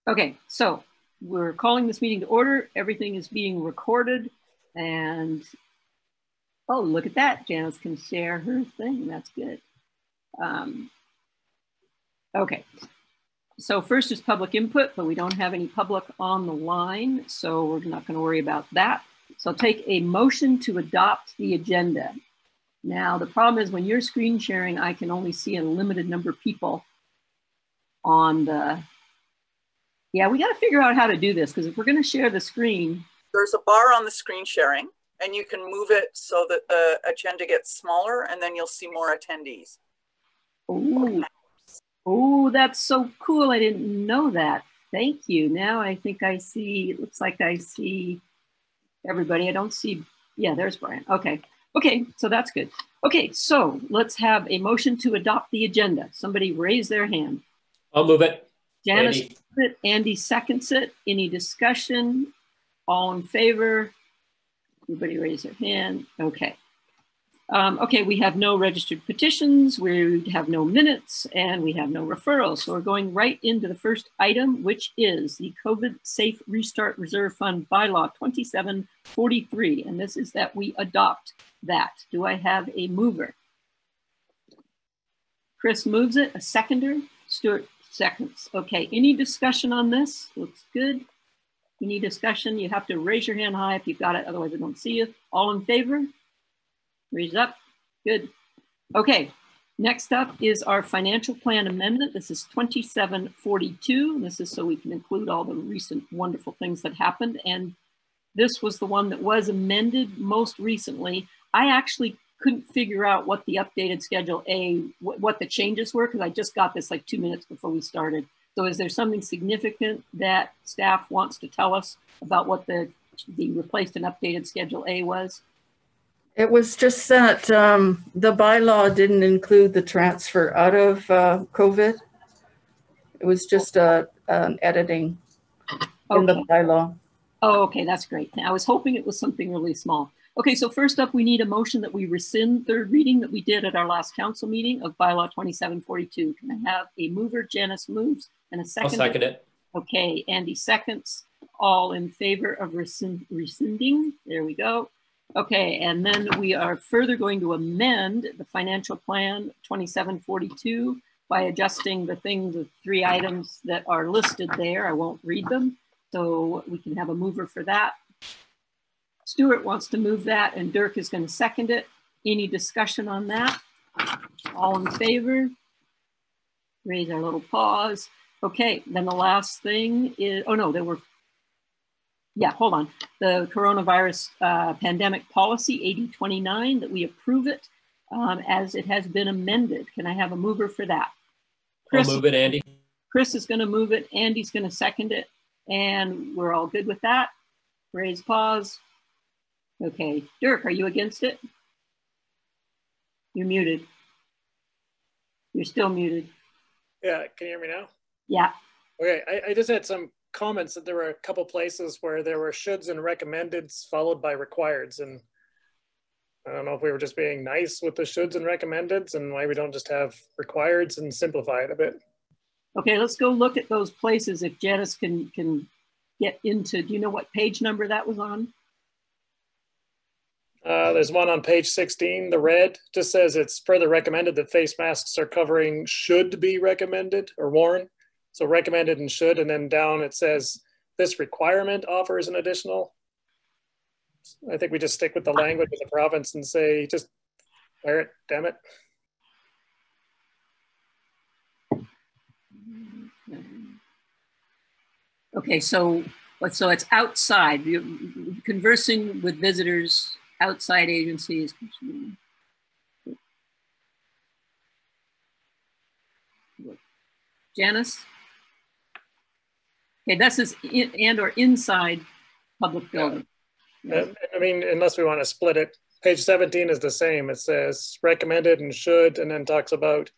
Okay, so we're calling this meeting to order. Everything is being recorded, and oh, look at that. Janice can share her thing. That's good. Okay, so first is public input, but we don't have any public on the line, so we're not going to worry about that. So I'll take a motion to adopt the agenda. Now, the problem is when you're screen sharing, I can only see a limited number of people on the... Yeah, we got to figure out how to do this, because if we're going to share the screen... There's a bar on the screen sharing, and you can move it so that the agenda gets smaller, and then you'll see more attendees. Oh, that's so cool. I didn't know that. Thank you. Now I think I see, it looks like I see everybody. I don't see, yeah, there's Brian. Okay. Okay, so that's good. Okay, so let's have a motion to adopt the agenda. Somebody raise their hand. I'll move it. Janice moves it. Andy seconds it. Any discussion? All in favor? Everybody raise their hand. Okay. Okay, we have no registered petitions, we have no minutes, and we have no referrals. So we're going right into the first item, which is the COVID Safe Restart Reserve Fund Bylaw 2743. And this is that we adopt that. Do I have a mover? Chris moves it. A seconder? Stuart seconds. Okay, any discussion on this? Looks good. Any discussion? You have to raise your hand high if you've got it, otherwise I don't see you. All in favor? Raise up. Good. Okay. Next up is our financial plan amendment. This is 2742. This is so we can include all the recent wonderful things that happened. And this was the one that was amended most recently. I actually couldn't figure out what the updated Schedule A, what the changes were, because I just got this like 2 minutes before we started. So is there something significant that staff wants to tell us about what the replaced and updated Schedule A was? It was just that the bylaw didn't include the transfer out of COVID. It was just an editing in the bylaw. Oh, okay, that's great. I was hoping it was something really small. Okay, so first up, we need a motion that we rescind third reading that we did at our last council meeting of bylaw 2742. Can I have a mover? Janice moves, and a second. I'll second it. Okay, Andy seconds. All in favor of rescinding? There we go. Okay, and then we are further going to amend the financial plan 2742 by adjusting the things, the 3 items that are listed there. I won't read them, so we can have a mover for that. Stuart wants to move that, and Dirk is going to second it. Any discussion on that? All in favor? Raise our little paws. Okay, then the last thing is, oh no, there were, yeah, hold on. The coronavirus pandemic policy 8029, that we approve it as it has been amended. Can I have a mover for that? Chris, I'll move it, Andy. Chris is going to move it. Andy's going to second it. And we're all good with that. Raise paws. Okay. Dirk, are you against it? You're muted. You're still muted. Yeah, can you hear me now? Yeah. Okay, I just had some comments that there were a couple places where there were shoulds and recommendeds followed by requireds, and I don't know if we were just being nice with the shoulds and recommendeds and why we don't just have requireds and simplify it a bit. Okay, let's go look at those places if Janice can get into, do you know what page number that was on? There's one on page 16, the red, just says it's further recommended that face masks are covering should be recommended or worn. So recommended and should, and then down it says this requirement offers an additional. I think we just stick with the language of the province and say, just wear it, damn it. Okay, so it's outside. You're conversing with visitors, outside agencies. Janice? Okay, this is in, and or inside public building. Yeah. I mean, unless we want to split it. Page 17 is the same. It says recommended and should, and then talks about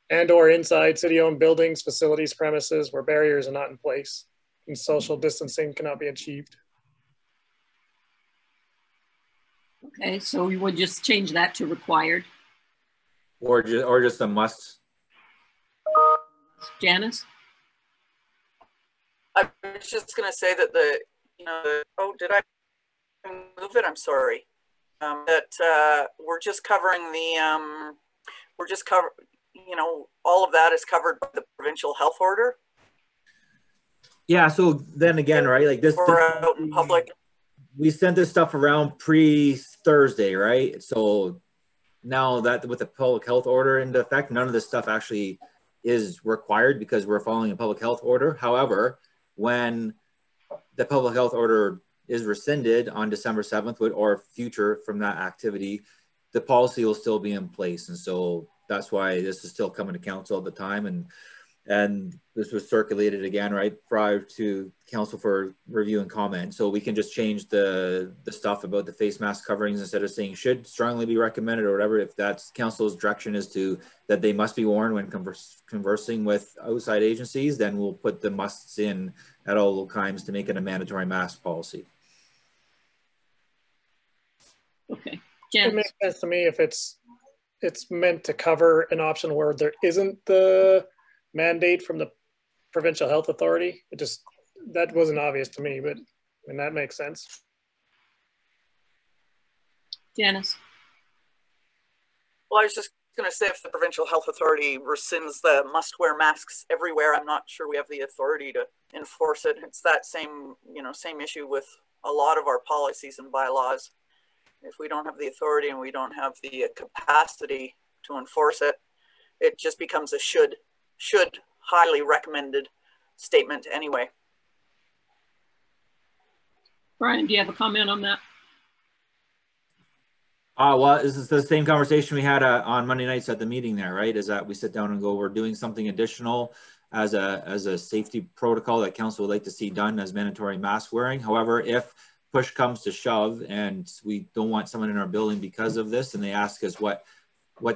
and or inside city-owned buildings, facilities, premises where barriers are not in place and social distancing cannot be achieved. Okay, so we would just change that to required. Or just a must. Janice? I was just going to say that oh, did I move it? I'm sorry. That we're just covering the, all of that is covered by the provincial health order. Yeah, so then again, right, like this, for out in public. We sent this stuff around pre-Thursday, right? So now that with the public health order into effect, none of this stuff actually is required because we're following a public health order. However, when the public health order is rescinded on December 7th or future from that activity, the policy will still be in place. And so that's why this is still coming to council at the time. And this was circulated again, right, prior to council for review and comment. So we can just change the stuff about the face mask coverings instead of saying should strongly be recommended or whatever. If that's council's direction is to that they must be worn when conversing with outside agencies, then we'll put the musts in at all times to make it a mandatory mask policy. Okay. It makes sense to me if it's meant to cover an option where there isn't the mandate from the provincial health authority. That wasn't obvious to me, but I mean, that makes sense. Janice. Well, I was just going to say, if the provincial health authority rescinds the must wear masks everywhere, I'm not sure we have the authority to enforce it. It's that same issue with a lot of our policies and bylaws. If we don't have the authority and we don't have the capacity to enforce it, it just becomes a should highly recommended statement anyway. Brian, do you have a comment on that? Well, this is the same conversation we had on Monday nights at the meeting there, right? Is that we sit down and go, we're doing something additional as a safety protocol that council would like to see done as mandatory mask wearing. However, if push comes to shove and we don't want someone in our building because of this and they ask us what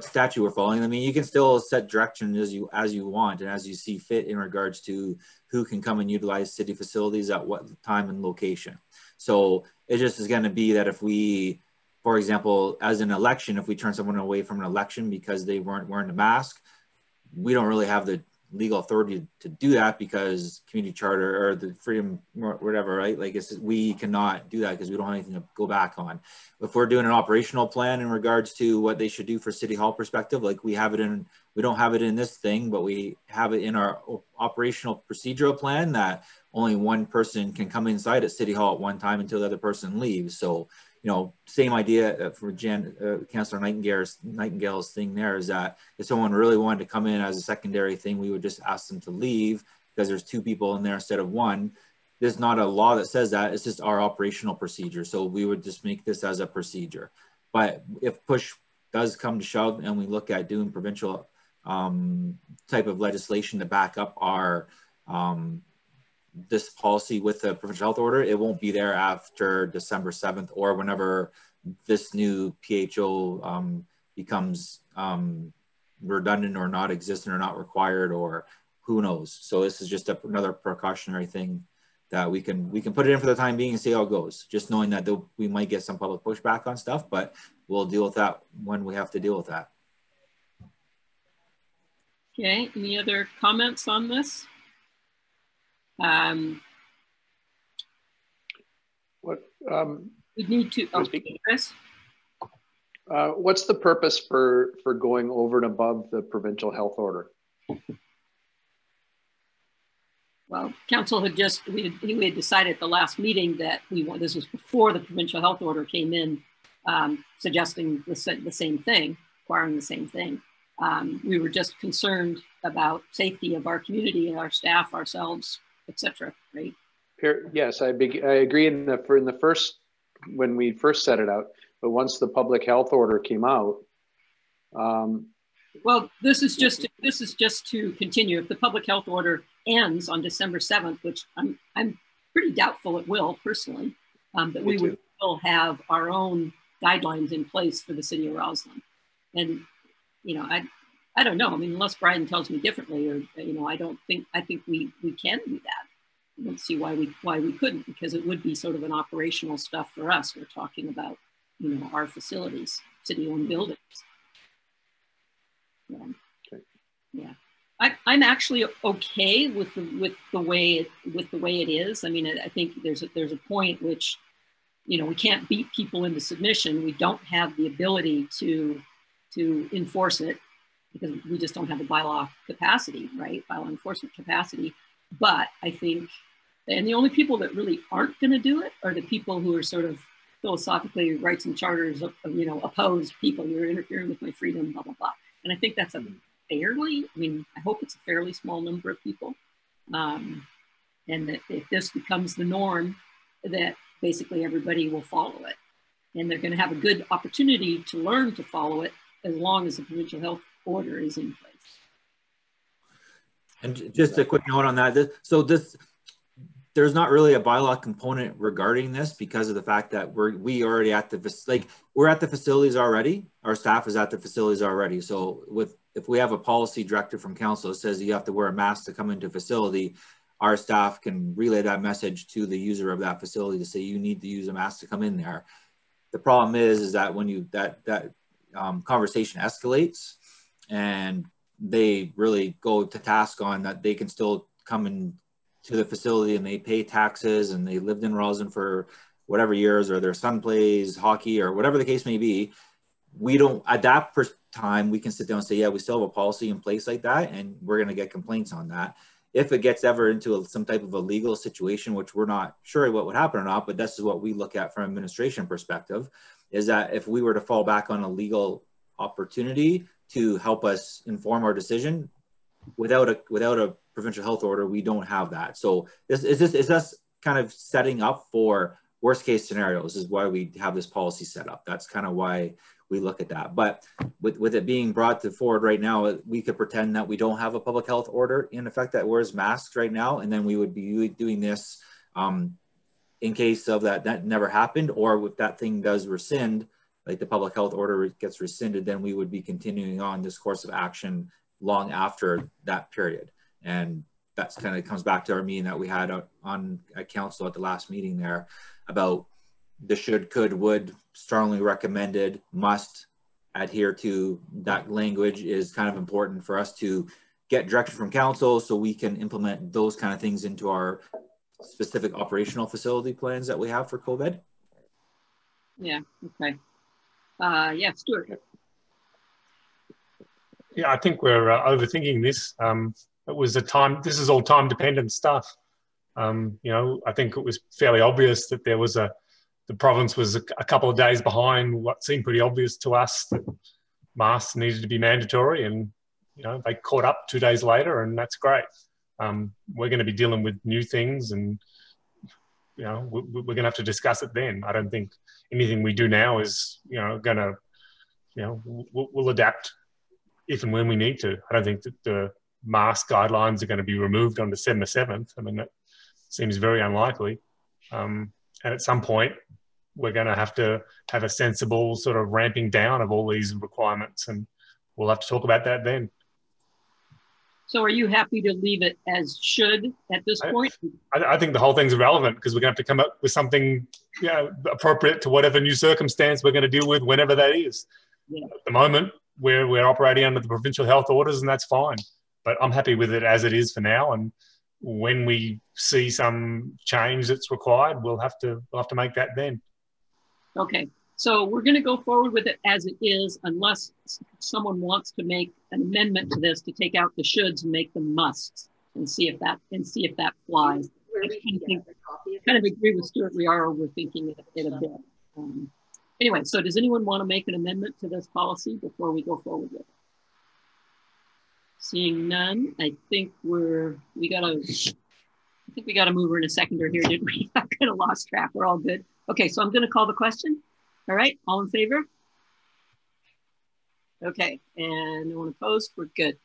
statute we're following, I mean, you can still set direction as you want and as you see fit in regards to who can come and utilize city facilities at what time and location. So it just is going to be that if we, for example, as an election, if we turn someone away from an election because they weren't wearing a mask, we don't really have the legal authority to do that because community charter or the freedom, whatever, right? Like we cannot do that because we don't have anything to go back on. If we're doing an operational plan in regards to what they should do for City Hall perspective, like we don't have it in this thing, but we have it in our operational procedural plan that only one person can come inside at City Hall at one time until the other person leaves. So, you know, same idea for Councillor Nightingale's thing there is that if someone really wanted to come in as a secondary thing, we would just ask them to leave because there's two people in there instead of one. There's not a law that says that. It's just our operational procedure. So we would just make this as a procedure. But if push does come to shove and we look at doing provincial type of legislation to back up our this policy with the provincial health order, it won't be there after December 7th or whenever this new PHO becomes redundant or not existent or not required or who knows. So this is just another precautionary thing that we can put it in for the time being and see how it goes. Just knowing that we might get some public pushback on stuff, but we'll deal with that when we have to deal with that. Okay, any other comments on this? We need to, Chris? What's the purpose for going over and above the provincial health order? Well, council had we had decided at the last meeting that this was before the provincial health order came in, suggesting the same thing, requiring the same thing. We were just concerned about safety of our community and our staff, ourselves, etc. Right? Yes, I agree when we first set it out, but once the public health order came out. Well, this is just to continue. If the public health order ends on December 7th, which I'm pretty doubtful it will personally, that we would still have our own guidelines in place for the city of Roslyn. And, you know, I don't know. I mean, unless Brian tells me differently, or, you know, I think we can do that. I don't see why we couldn't, because it would be sort of an operational stuff for us. We're talking about, you know, our facilities, city-owned buildings. Yeah. Okay. Yeah. I'm actually okay with the way it is. I mean, I think there's a point which, you know, we can't beat people into submission. We don't have the ability to enforce it because we just don't have the bylaw capacity, right? Bylaw enforcement capacity. But I think, and the only people that really aren't going to do it are the people who are sort of philosophically rights and charters, you know, opposed people. You're interfering with my freedom, blah, blah, blah. And I think that's a fairly, I mean, I hope it's a fairly small number of people. And that if this becomes the norm, that basically everybody will follow it. And they're going to have a good opportunity to learn to follow it as long as the provincial health order is in place. And just a quick note on that. There's not really a bylaw component regarding this because of the fact that we're already at we're at the facilities already. Our staff is at the facilities already. So if we have a policy directive from council that says you have to wear a mask to come into a facility, our staff can relay that message to the user of that facility to say you need to use a mask to come in there. The problem is that when that conversation escalates and they really go to task on that, they can still come in to the facility and they pay taxes and they lived in Roslyn for whatever years, or their son plays hockey or whatever the case may be. We don't, at that time, we can sit down and say, yeah, we still have a policy in place like that, and we're going to get complaints on that. If it gets ever into some type of a legal situation, which we're not sure what would happen or not, but this is what we look at from an administration perspective, is that if we were to fall back on a legal opportunity to help us inform our decision, without a provincial health order, we don't have that. So is this kind of setting up for worst case scenarios is why we have this policy set up. That's kind of why we look at that. But with it being brought forward right now, we could pretend that we don't have a public health order in effect that wears masks right now, and then we would be doing this in case of that never happened, or if that thing does rescind, like the public health order gets rescinded, then we would be continuing on this course of action long after that period. And that's kind of comes back to our meeting that we had on at council at the last meeting there about the should, could, would, strongly recommended, must adhere to. That language is kind of important for us to get direction from council so we can implement those kind of things into our specific operational facility plans that we have for COVID. Yeah, okay. Yeah, Stuart. Yeah, I think we're overthinking this. This is all time dependent stuff. You know, I think it was fairly obvious that the province was a couple of days behind what seemed pretty obvious to us, that masks needed to be mandatory, and, you know, they caught up 2 days later, and that's great. We're going to be dealing with new things, and, you know, we're going to have to discuss it then. I don't think anything we do now is, you know, going to, you know, we'll adapt if and when we need to. I don't think that the mask guidelines are going to be removed on December 7th. I mean, that seems very unlikely. And at some point, we're going to have a sensible sort of ramping down of all these requirements, and we'll have to talk about that then. So are you happy to leave it as should at this point? I think the whole thing's irrelevant because we're going to have to come up with something, you know, appropriate to whatever new circumstance we're going to deal with whenever that is. Yeah. At the moment, we're operating under the provincial health orders, and that's fine. But I'm happy with it as it is for now. And when we see some change that's required, we'll have to make that then. Okay, so we're going to go forward with it as it is, unless someone wants to make an amendment to this to take out the shoulds and make them musts, and see if that flies. I kind of agree with Stuart. We are overthinking it a bit. Anyway, so does anyone want to make an amendment to this policy before we go forward with it? Seeing none, I think we got to move her in a seconder here, didn't we? I kind of lost track. We're all good. Okay, so I'm going to call the question. All right, all in favor? Okay, and no one opposed. We're good.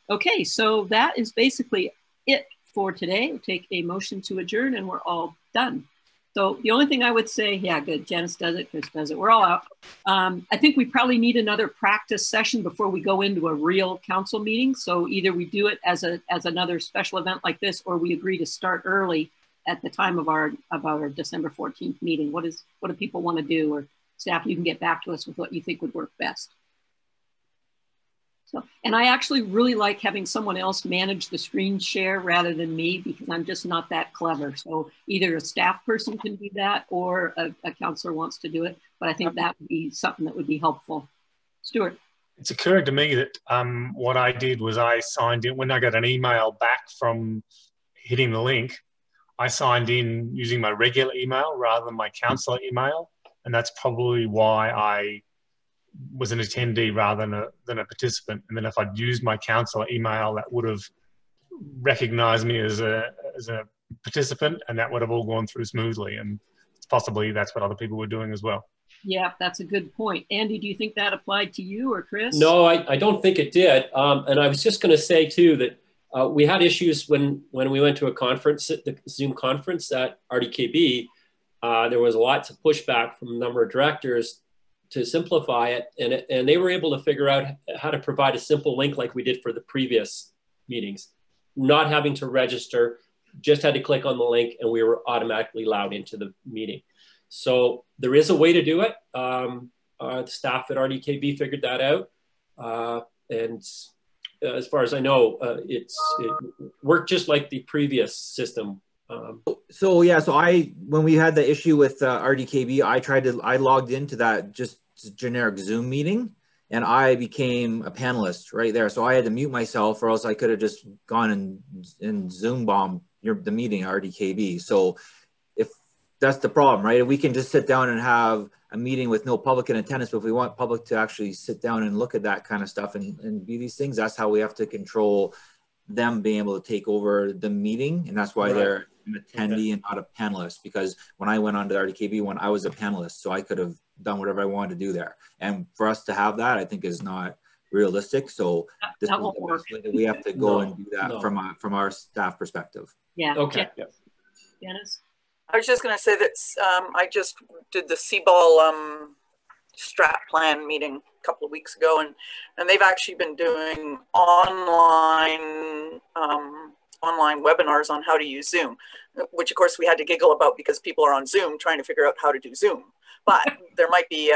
Okay, so that is basically it for today. We'll take a motion to adjourn, and we're all done. So the only thing I would say, yeah, good. Janice does it, Chris does it. We're all out. I think we probably need another practice session before we go into a real council meeting. So either we do it as another special event like this, or we agree to start early at the time of our December 14th meeting. What do people want to do? Or staff, you can get back to us with what you think would work best. So, and I actually really like having someone else manage the screen share rather than me, because I'm just not that clever. So either a staff person can do that or a counselor wants to do it. But I think that would be something that would be helpful. Stuart. It's occurred to me that what I did was I signed in when I got an email back from hitting the link. I signed in using my regular email rather than my counselor email, and that's probably why I was an attendee rather than a participant. And then if I'd used my counselor email, that would have recognized me as a participant, and that would have all gone through smoothly. And possibly that's what other people were doing as well. Yeah, that's a good point. Andy, do you think that applied to you or Chris? No, I don't think it did. And I was just going to say too that we had issues when we went to a conference, the Zoom conference at RDKB. There was lots of pushback from a number of directors to simplify it, and they were able to figure out how to provide a simple link like we did for the previous meetings, not having to register, just had to click on the link and we were automatically allowed into the meeting. So there is a way to do it. The staff at RDKB figured that out. And as far as I know, it worked just like the previous system. So when we had the issue with RDKB, I logged into that just generic Zoom meeting and I became a panelist right there. So I had to mute myself or else I could have just gone and Zoom bombed the meeting at RDKB. So if that's the problem, right? We can just sit down and have a meeting with no public in attendance, but if we want public to actually sit down and look at that kind of stuff and be these things, that's how we have to control them being able to take over the meeting. And that's why they're an attendee and not a panelist, because when I went on to the RDKB one, I was a panelist, so I could have done whatever I wanted to do there. And for us to have that, I think is not realistic. So this that won't work. we have to go and do that from our staff perspective. Yeah. Okay. Yeah. Dennis? I was just going to say that I just did the CBAL strat plan meeting a couple of weeks ago, and they've actually been doing online webinars on how to use Zoom, which of course we had to giggle about because people are on Zoom trying to figure out how to do Zoom. But there might be,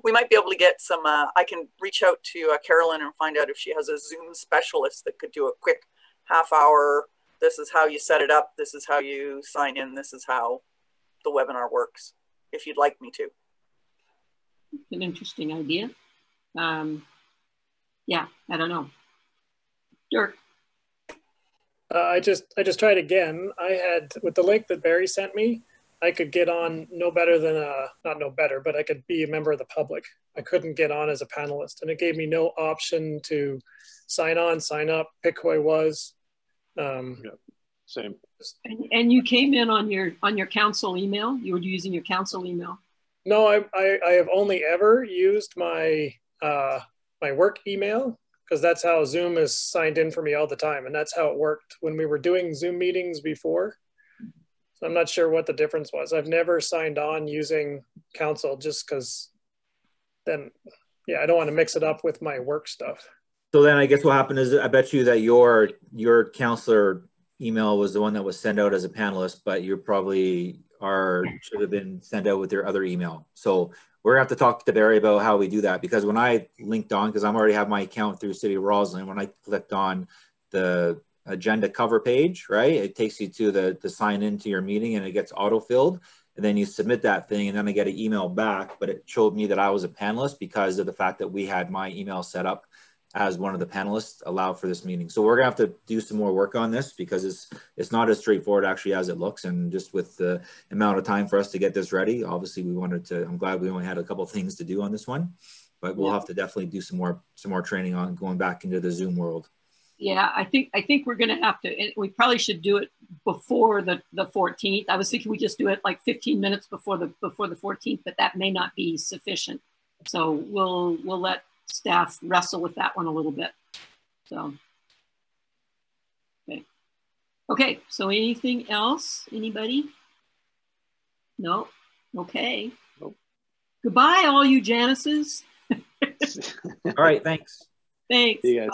we might be able to get some, I can reach out to Carolyn and find out if she has a Zoom specialist that could do a quick half-hour, this is how you set it up, this is how you sign in, this is how the webinar works, if you'd like me to. An interesting idea. Yeah, I don't know. Dirk. I just tried again. I had, with the link that Barry sent me, I could get on no better than not no better, but I could be a member of the public. I couldn't get on as a panelist, and it gave me no option to sign on, sign up, pick who I was. Same. And you came in on your council email. You were using your council email. No, I have only ever used my my work email, because that's how Zoom is signed in for me all the time, and that's how it worked when we were doing Zoom meetings before. So I'm not sure what the difference was. I've never signed on using council just because then, yeah, I don't want to mix it up with my work stuff. So then I guess what happened is I bet you that your counselor email was the one that was sent out as a panelist, but you probably should have been sent out with your other email. So we're gonna have to talk to Barry about how we do that, because when I linked on, because I'm already have my account through City of Roslyn, when I clicked on the agenda cover page, right, it takes you to the sign into your meeting and it gets auto-filled, and then you submit that thing and then I get an email back, but it showed me that I was a panelist because of the fact that we had my email set up as one of the panelists allowed for this meeting. So we're gonna have to do some more work on this, because it's not as straightforward actually as it looks. And just with the amount of time for us to get this ready, obviously we wanted to, I'm glad we only had a couple of things to do on this one, but we'll have to definitely do some more training on going back into the Zoom world. Yeah, I think we're gonna have to, we probably should do it before the 14th. I was thinking we just do it like 15 minutes before the 14th, but that may not be sufficient. So we'll let staff wrestle with that one a little bit. So, okay. So anything else? Anybody? No. Okay. Nope. Goodbye, all you Janices. All right. Thanks. Thanks. See you guys.